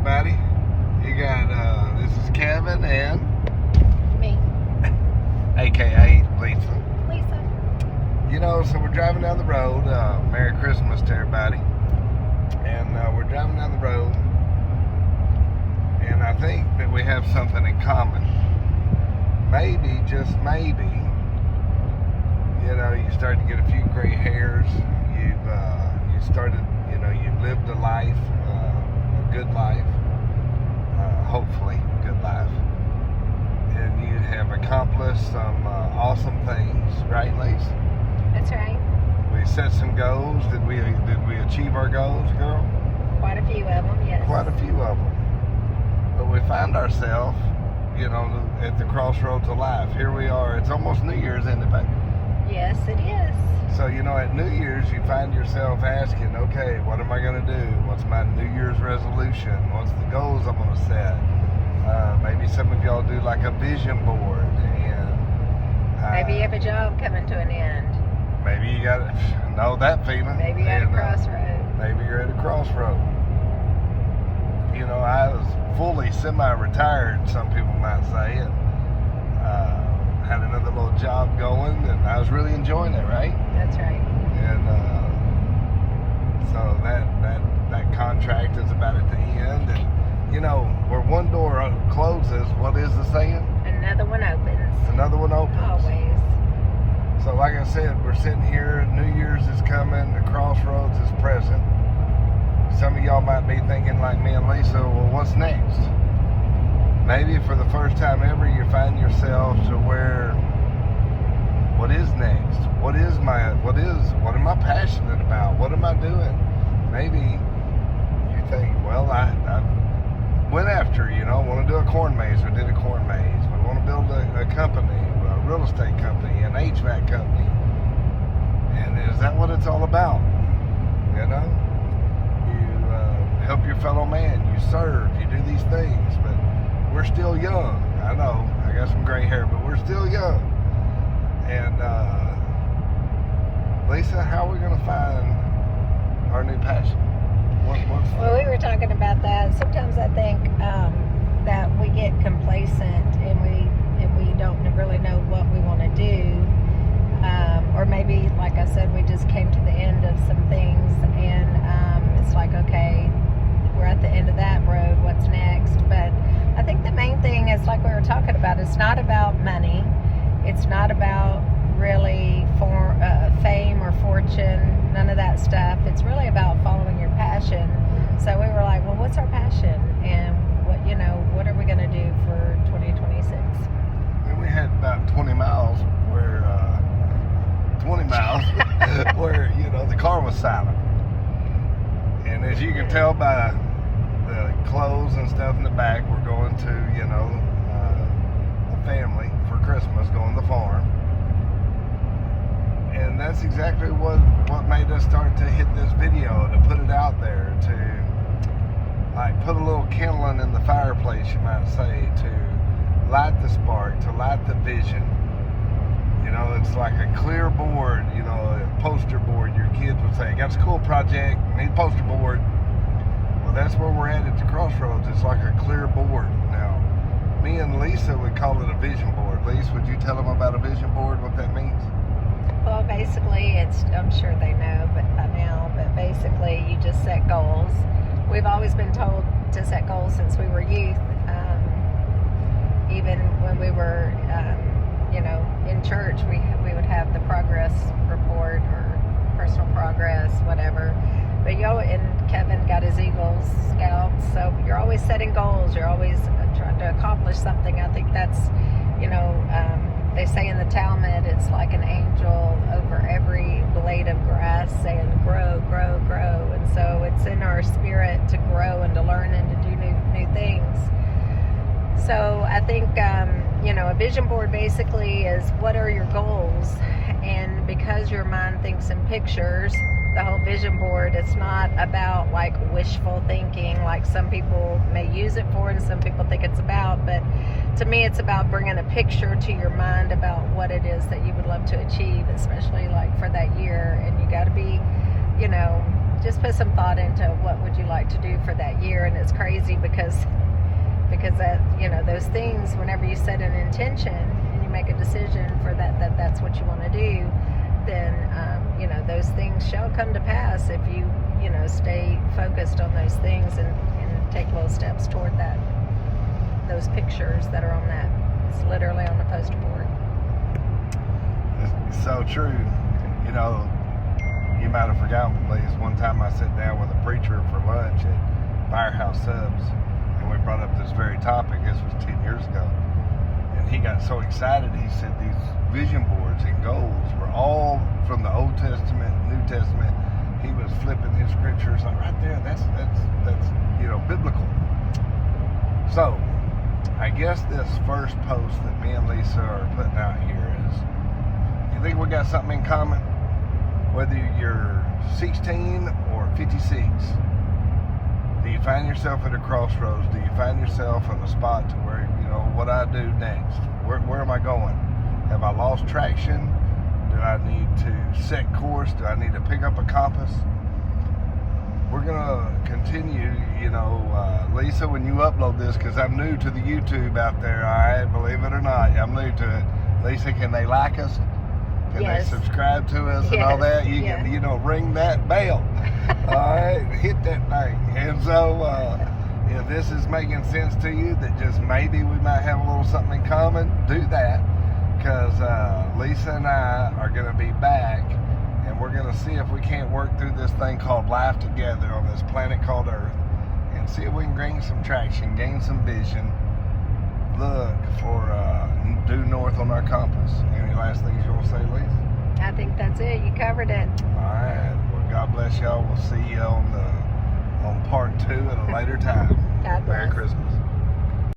everybody. You got, this is Kevin and... Me. AKA Lisa. Lisa. You know, so we're driving down the road. Merry Christmas to everybody. And we're driving down the road. And I think that we have something in common. Maybe, just maybe, you know, you start to get a few gray hairs. You started, you know, you've lived a life, a good life, hopefully a good life, and you have accomplished some awesome things, right, Lise? That's right. We set some goals. Did we achieve our goals, girl? Quite a few of them, yes. Quite a few of them. But we find ourselves, you know, at the crossroads of life. Here we are. It's almost New Year's, isn't it, baby? Yes, it is. So, you know, at New Year's, you find yourself asking, okay, what am I going to do? What's my New Year's resolution? What's the goals I'm going to set? Maybe some of y'all do like a vision board. And maybe you have a job coming to an end. Maybe you got to know that feeling. Maybe you're at a crossroad. Maybe you're at a crossroad. You know, I was fully semi-retired, some people might say, and had another little job going, and I was really enjoying it, right? That's right. And so that contract is about at the end, and you know, where one door closes, what is the saying? Another one opens. Another one opens. Always. So like I said, we're sitting here, New Year's is coming, the crossroads is present. Some of y'all might be thinking like me and Lisa, well, what's next? Maybe for the first time ever, you find yourself to where, what is next? What am I passionate about? What am I doing? Maybe you think, well, I went after, you know, I want to do a corn maze. We did a corn maze. We want to build a company, a real estate company, an HVAC company. And is that what it's all about? You know? You help your fellow man. You serve. You do these things. But we're still young. I know. I got some gray hair, but we're still young. And Lisa, how are we going to find our new passion? Well, we were talking about that. Sometimes I think that we get complacent and we don't really know what we want to do. Or maybe, like I said, we just came to the end of some things and it's like, okay, we're at the end of that road. What's next? But I think the main thing is, like we were talking about, it's not about money. It's not about really fame or fortune, none of that stuff. It's really about following your passion. So we were like, well, what's our passion? And what are we going to do for 2026? And we had about 20 miles where, where, you know, the car was silent. And as you can tell by the clothes and stuff in the back, we're going to, you know, a family for Christmas, going to the farm. And that's exactly what made us start to hit this video, to put it out there, to like put a little kindling in the fireplace, you might say, to light the spark, to light the vision. You know, it's like a clear board, you know, a poster board. Your kids would say, got a school project, need a poster board. Well, that's where we're at the crossroads. It's like a clear board. Now, me and Lisa would call it a vision board. Lisa, would you tell them about a vision board, what that means? Well, basically, I'm sure they know by now, but basically you just set goals. We've always been told to set goals since we were youth. Even when we were, in church, we would have the progress report or personal progress, whatever. But and Kevin got his Eagles Scouts, so you're always setting goals. You're always trying to accomplish something. I think that's, they say in the Talmud, it's like an angel over every blade of grass saying, grow, grow, grow. And so it's in our spirit to grow and to learn and to do new things. So I think, a vision board basically is, what are your goals? And because your mind thinks in pictures, the whole vision board, it's not about like wishful thinking like some people may use it for and some people think it's about, but to me it's about bringing a picture to your mind about what it is that you would love to achieve, especially like for that year. And you got to be just put some thought into what would you like to do for that year. And it's crazy because that, those things, whenever you set an intention and you make a decision for that's what you want to do, then those things shall come to pass if you stay focused on those things and take little steps toward those pictures that are on that. It's literally on the poster board. It's so true. You might have forgotten, please. One time I sat down with a preacher for lunch at Firehouse Subs, and we brought up this very topic. This was 10 years ago. And he got so excited, he said these vision boards and goals were all from the Old Testament, New Testament. He was flipping his scriptures, like right there, that's biblical. So, I guess this first post that me and Lisa are putting out here is, you think we got something in common? Whether you're 16 or 56, do you find yourself at a crossroads? Do you find yourself in a spot to where, what I do next? Where am I going? Have I lost traction? Do I need to set course? Do I need to pick up a compass? We're going to continue, Lisa, when you upload this, because I'm new to the YouTube out there, all right? Believe it or not, I'm new to it. Lisa, can they like us? Can Yes. they subscribe to us and all that? You can, ring that bell. All right, hit that thing. And so, if this is making sense to you, that just maybe we might have a little something in common, do that. Because Lisa and I are going to be back, and we're going to see if we can't work through this thing called life together on this planet called Earth, and see if we can gain some traction, gain some vision, look for due north on our compass. Any last things you want to say, Lisa? I think that's it. You covered it. All right. Well, God bless y'all. We'll see you on part 2 at a later time. God bless.